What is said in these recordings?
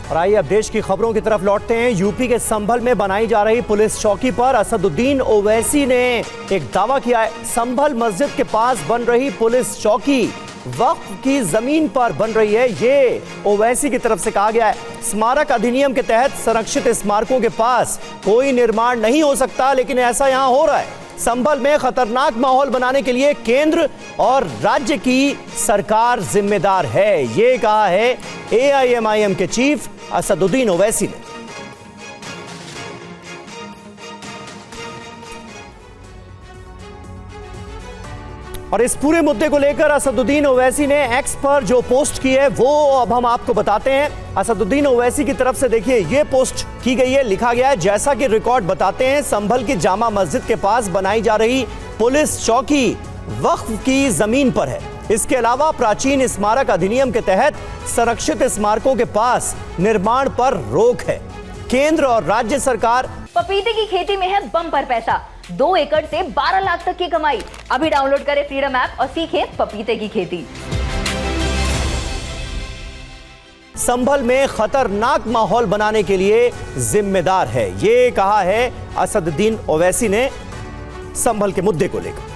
और आइए अब देश की खबरों की तरफ लौटते हैं। यूपी के संभल में बनाई जा रही पुलिस चौकी पर असदुद्दीन ओवैसी ने एक दावा किया है। संभल मस्जिद के पास बन रही पुलिस चौकी वक्फ की जमीन पर बन रही है, ये ओवैसी की तरफ से कहा गया है। स्मारक अधिनियम के तहत संरक्षित स्मारकों के पास कोई निर्माण नहीं हो सकता, लेकिन ऐसा यहां हो रहा है। संभल में खतरनाक माहौल बनाने के लिए केंद्र और राज्य की सरकार जिम्मेदार है, ये कहा है एआईएमआईएम के चीफ असदुद्दीन ओवैसी ने। और इस पूरे मुद्दे को लेकर असदुद्दीन ओवैसी ने एक्स पर जो पोस्ट की है वो अब हम आपको बताते हैं। असदुद्दीन ओवैसी की तरफ से देखिए ये पोस्ट की गई है, लिखा गया है, जैसा कि रिकॉर्ड बताते हैं संभल की जामा मस्जिद के पास बनाई जा रही पुलिस चौकी वक्फ की जमीन पर है। इसके अलावा प्राचीन स्मारक अधिनियम के तहत संरक्षित स्मारकों के पास निर्माण पर रोक है। केंद्र और राज्य सरकार पपीते की खेती में है बम्पर पैसा, 2 एकड़ से 12 लाख तक की कमाई। अभी डाउनलोड करें फ्रीडम ऐप और सीखें पपीते की खेती। संभल में खतरनाक माहौल बनाने के लिए जिम्मेदार है, ये कहा है असदुद्दीन ओवैसी ने संभल के मुद्दे को लेकर।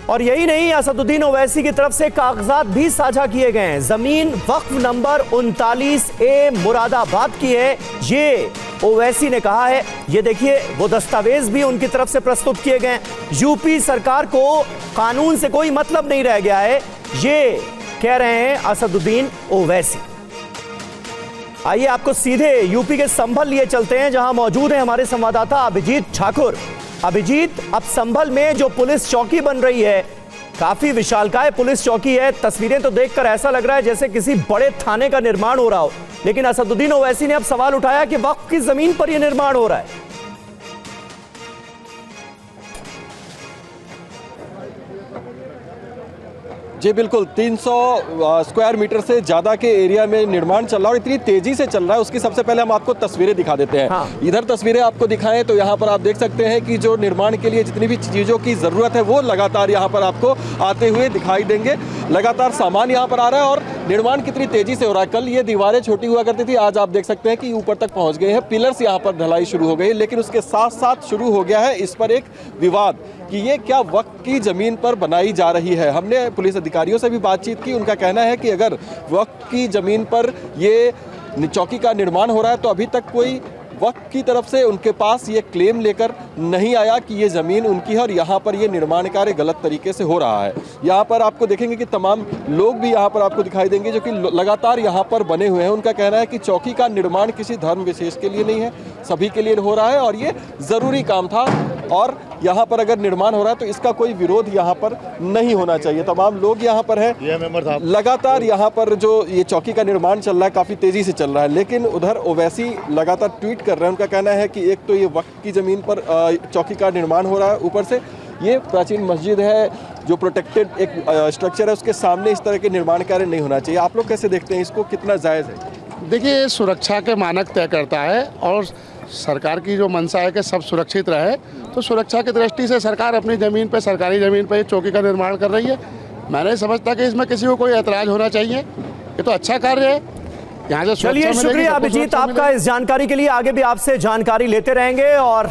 और यही नहीं, असदुद्दीन ओवैसी की तरफ से कागजात भी साझा किए गए हैं। जमीन वक्फ नंबर 39A मुरादाबाद की है, ये ओवैसी ने कहा है। ये देखिए वो दस्तावेज भी उनकी तरफ से प्रस्तुत किए गए। यूपी सरकार को कानून से कोई मतलब नहीं रह गया है, ये कह रहे हैं असदुद्दीन ओवैसी। आइए आपको सीधे यूपी के संभल लिए चलते हैं, जहां मौजूद है हमारे संवाददाता अभिजीत ठाकुर। अभिजीत, अब संभल में जो पुलिस चौकी बन रही है काफी विशालकाय पुलिस चौकी है। तस्वीरें तो देखकर ऐसा लग रहा है जैसे किसी बड़े थाने का निर्माण हो रहा हो, लेकिन असदुद्दीन ओवैसी ने अब सवाल उठाया कि वक्फ की जमीन पर यह निर्माण हो रहा है। जी बिल्कुल, 300 स्क्वायर मीटर से ज़्यादा के एरिया में निर्माण चल रहा है और इतनी तेज़ी से चल रहा है। उसकी सबसे पहले हम आपको तस्वीरें दिखा देते हैं। हाँ। इधर तस्वीरें आपको दिखाएं तो यहाँ पर आप देख सकते हैं कि जो निर्माण के लिए जितनी भी चीज़ों की ज़रूरत है वो लगातार यहाँ पर आपको आते हुए दिखाई देंगे। लगातार सामान यहाँ पर आ रहा है और निर्माण कितनी तेज़ी से हो रहा है। कल ये दीवारें छोटी हुआ करती थी, आज आप देख सकते हैं कि ऊपर तक पहुँच गए हैं। पिलर्स यहाँ पर ढलाई शुरू हो गई, लेकिन उसके साथ साथ शुरू हो गया है इस पर एक विवाद कि ये क्या वक्फ की ज़मीन पर बनाई जा रही है। हमने पुलिस अधिकारियों से भी बातचीत की, उनका कहना है कि अगर वक्फ की ज़मीन पर ये चौकी का निर्माण हो रहा है तो अभी तक कोई वक्फ की तरफ से उनके पास ये क्लेम लेकर नहीं आया कि ये ज़मीन उनकी है और यहाँ पर ये निर्माण कार्य गलत तरीके से हो रहा है। यहाँ पर आपको देखेंगे कि तमाम लोग भी यहाँ पर आपको दिखाई देंगे जो कि लगातार यहाँ पर बने हुए हैं। उनका कहना है कि चौकी का निर्माण किसी धर्म विशेष के लिए नहीं है, सभी के लिए हो रहा है और ये ज़रूरी काम था और यहाँ पर अगर निर्माण हो रहा है तो इसका कोई विरोध यहाँ पर नहीं होना चाहिए। तमाम लोग यहाँ पर हैं। लगातार यहाँ पर जो ये चौकी का निर्माण चल रहा है काफ़ी तेज़ी से चल रहा है, लेकिन उधर ओवैसी लगातार ट्वीट कर रहे हैं। उनका कहना है कि एक तो ये वक्फ की ज़मीन पर चौकी का निर्माण हो रहा है, ऊपर से ये प्राचीन मस्जिद है जो प्रोटेक्टेड एक स्ट्रक्चर है, उसके सामने इस तरह के निर्माण कार्य नहीं होना चाहिए। आप लोग कैसे देखते हैं इसको, कितना जायज़ है? देखिए, सुरक्षा के मानक तय करता है और सरकार की जो मंशा है कि सब सुरक्षित रहे, तो सुरक्षा की दृष्टि से सरकार अपनी ज़मीन पे, सरकारी ज़मीन पे चौकी का निर्माण कर रही है। मैं नहीं समझता कि इसमें किसी को कोई ऐतराज़ होना चाहिए, ये तो अच्छा कार्य है। यहाँ से चलिए, शुक्रिया अभिजीत आपका इस जानकारी के लिए। आगे भी आपसे जानकारी लेते रहेंगे और